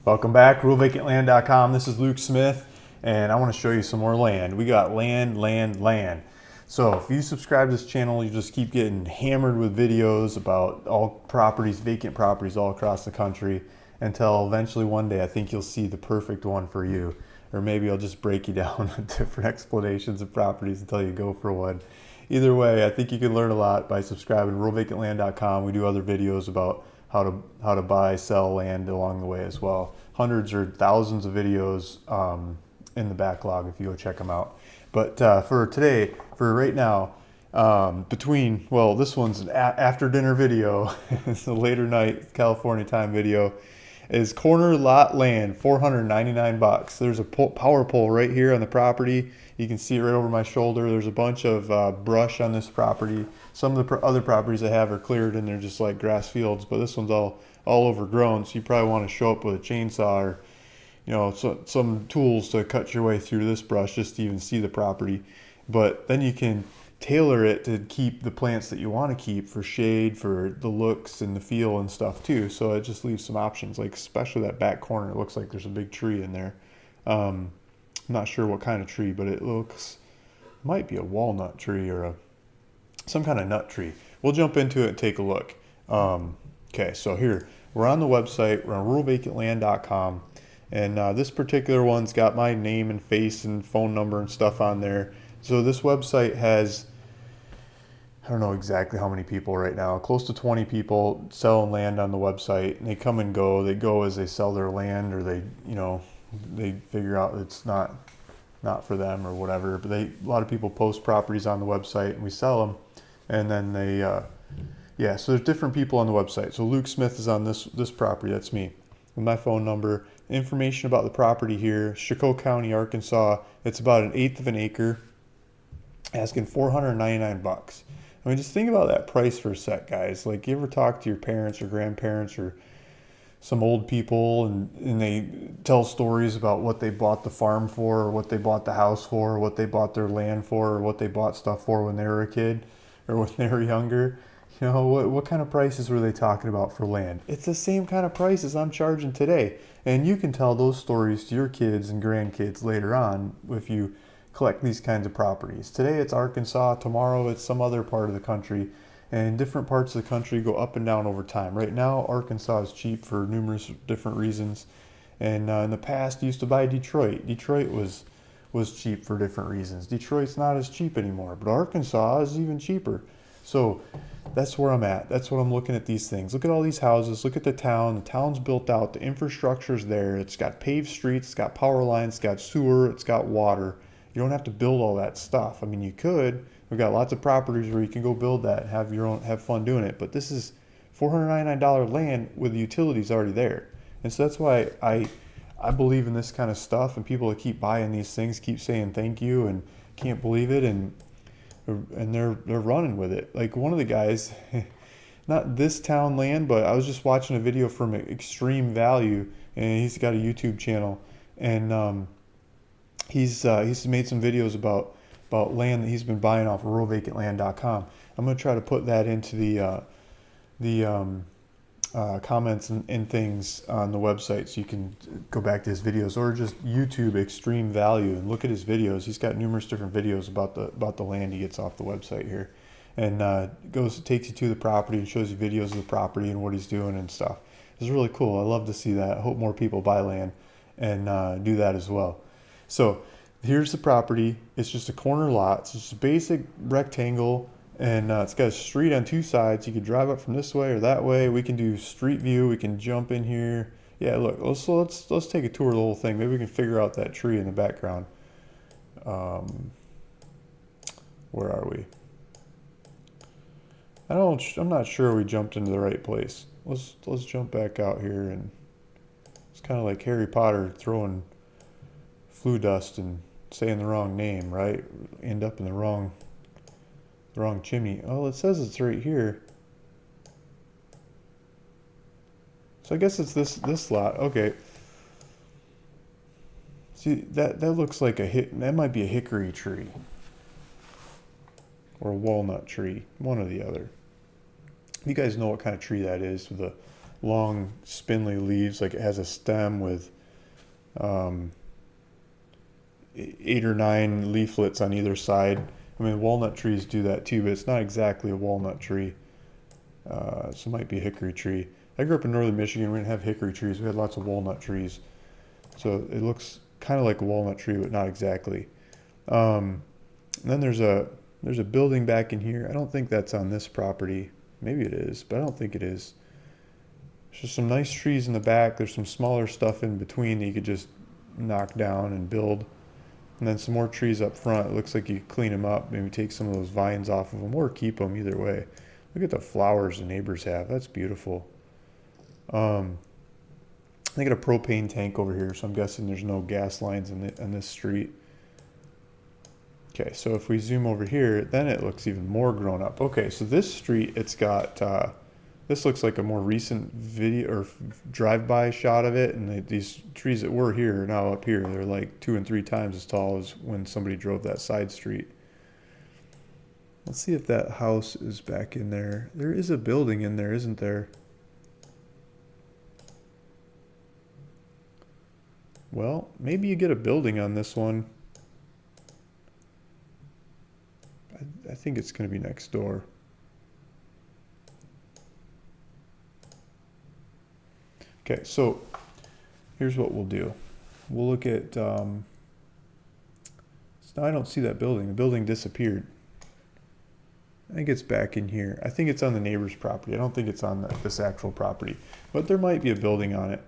Welcome back, ruralvacantland.com. This is Luke Smith, and I want to show you some more land. We got land. So if you subscribe to this channel, you just keep getting hammered with videos about all properties, vacant properties all across the country, until eventually one day I think you'll see the perfect one for you. Or maybe I'll just break you down with different explanations of properties until you go for one. Either way, I think you can learn a lot by subscribing to ruralvacantland.com. We do other videos about how to buy, sell land along the way as well. Hundreds or thousands of videos in the backlog if you go check them out. But for today, for right now, this one's an after dinner video. It's a later night California time video. Is corner lot land, $499. There's a power pole right here on the property. You can see it right over my shoulder. There's a bunch of brush on this property. Some of the other properties I have are cleared and they're just like grass fields, but this one's all overgrown. So you probably want to show up with a chainsaw or some tools to cut your way through this brush just to even see the property. But then you can tailor it to keep the plants that you want to keep for shade, for the looks and the feel and stuff too. So it just leaves some options, like especially that back corner. It looks like there's a big tree in there. I'm not sure what kind of tree, but it might be a walnut tree or some kind of nut tree. We'll jump into it and take a look. Okay, so here we're on the website. We're on ruralvacantland.com, and this particular one's got my name and face and phone number and stuff on there. So this website has, I don't know exactly how many people right now, close to 20 people selling land on the website. And they come and go. They go as they sell their land, or they figure out it's not for them or whatever. But a lot of people post properties on the website and we sell them. And then so there's different people on the website. So Luke Smith is on this property. That's me with my phone number. Information about the property here, Chicot County, Arkansas. It's about 1/8 of an acre. Asking $499. I mean, just think about that price for a sec, guys. Like, you ever talk to your parents or grandparents or some old people and they tell stories about what they bought the farm for, or what they bought the house for, or what they bought their land for, or what they bought stuff for when they were a kid or when they were younger? You know, what kind of prices were they talking about for land? It's the same kind of prices I'm charging today. And you can tell those stories to your kids and grandkids later on if you collect these kinds of properties. Today it's Arkansas, tomorrow it's some other part of the country, and different parts of the country go up and down over time. Right now Arkansas is cheap for numerous different reasons, and in the past you used to buy Detroit. Detroit was cheap for different reasons. Detroit's not as cheap anymore, but Arkansas is even cheaper. So that's where I'm at. That's what I'm looking at these things. Look at all these houses. Look at the town. The town's built out. The infrastructure's there. It's got paved streets. It's got power lines. It's got sewer. It's got water. You don't have to build all that stuff. I mean, you could. We've got lots of properties where you can go build that and have fun doing it. But this is $499 land with the utilities already there. And so that's why I believe in this kind of stuff, and people that keep buying these things keep saying thank you and can't believe it, and they're running with it. Like one of the guys, not this town land, but I was just watching a video from Extreme Value, and he's got a YouTube channel, and he's made some videos about land that he's been buying off of ruralvacantland.com. I'm going to try to put that into the comments and things on the website, so you can go back to his videos, or just YouTube Extreme Value and look at his videos. He's got numerous different videos about the land he gets off the website here, and takes you to the property and shows you videos of the property and what he's doing and stuff. It's really cool. I love to see that. I hope more people buy land and do that as well. So here's the property. It's just a corner lot. It's just a basic rectangle, and it's got a street on two sides. You can drive up from this way or that way. We can do street view. We can jump in here. Yeah, look. Let's take a tour of the whole thing. Maybe we can figure out that tree in the background. Where are we? I'm not sure we jumped into the right place. Let's jump back out here, and it's kind of like Harry Potter throwing flue dust and saying the wrong name, right? End up in the wrong chimney. Oh, it says it's right here. So I guess it's this lot. Okay. See, that looks like that might be a hickory tree or a walnut tree, one or the other. You guys know what kind of tree that is with long spindly leaves, like it has a stem with 8 or 9 leaflets on either side. I mean, walnut trees do that too, but it's not exactly a walnut tree. So it might be a hickory tree. I grew up in northern Michigan. We didn't have hickory trees. We had lots of walnut trees. So it looks kind of like a walnut tree, but not exactly. And then there's a building back in here. I don't think that's on this property. Maybe it is, but I don't think it is. There's just some nice trees in the back. There's some smaller stuff in between that you could just knock down and build. And then some more trees up front. It looks like you could clean them up, maybe take some of those vines off of them, or keep them, either way. Look at the flowers the neighbors have. That's beautiful. They got a propane tank over here, so I'm guessing there's no gas lines in this street. Okay, so if we zoom over here, then it looks even more grown up. Okay, so this street, it's got, this looks like a more recent video or drive-by shot of it, and these trees that were here are now up here. They're like 2 and 3 times as tall as when somebody drove that side street. Let's see if that house is back in there. There is a building in there, isn't there? Well, maybe you get a building on this one. I think it's going to be next door. Okay, so here's what we'll do. We'll look at, so I don't see that building. The building disappeared. I think it's back in here. I think it's on the neighbor's property. I don't think it's on this actual property, but there might be a building on it.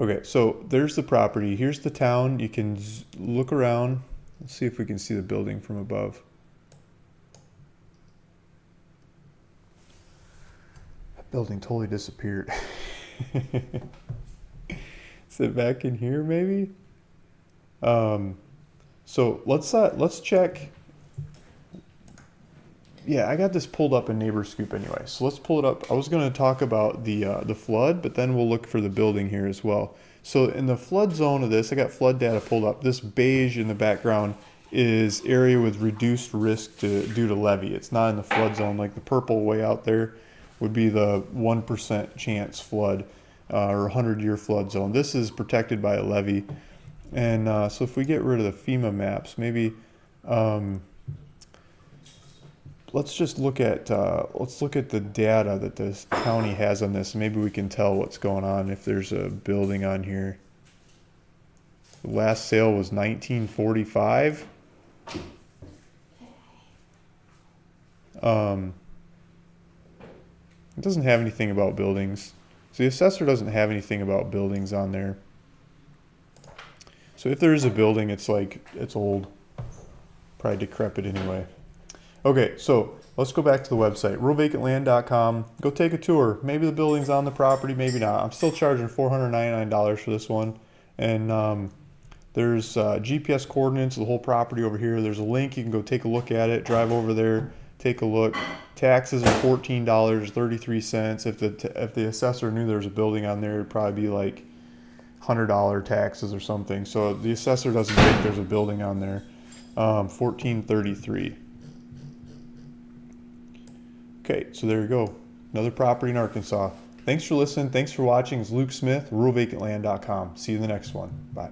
Okay, so there's the property. Here's the town. You can look around. Let's see if we can see the building from above. That building totally disappeared. Is it back in here maybe? So let's check. Yeah, I got this pulled up in Neighbor Scoop anyway. So let's pull it up. I was going to talk about the flood, but then we'll look for the building here as well. So in the flood zone of this, I got flood data pulled up. This beige in the background is area with reduced risk due to levee. It's not in the flood zone. Like the purple way out there would be the 1% chance flood or 100-year flood zone. This is protected by a levee. And so if we get rid of the FEMA maps, maybe let's just look at the data that this county has on this. Maybe we can tell what's going on if there's a building on here. The last sale was 1945. It doesn't have anything about buildings. So the assessor doesn't have anything about buildings on there. So if there is a building, it's old, probably decrepit anyway. Okay, so let's go back to the website, ruralvacantland.com. Go take a tour. Maybe the building's on the property, maybe not. I'm still charging $499 for this one. And there's GPS coordinates of the whole property over here. There's a link. You can go take a look at it, drive over there, take a look. Taxes are $14.33. If the assessor knew there was a building on there, it'd probably be like $100 taxes or something. So the assessor doesn't think there's a building on there. $14.33. Okay, so there you go. Another property in Arkansas. Thanks for listening. Thanks for watching. It's Luke Smith, ruralvacantland.com. See you in the next one. Bye.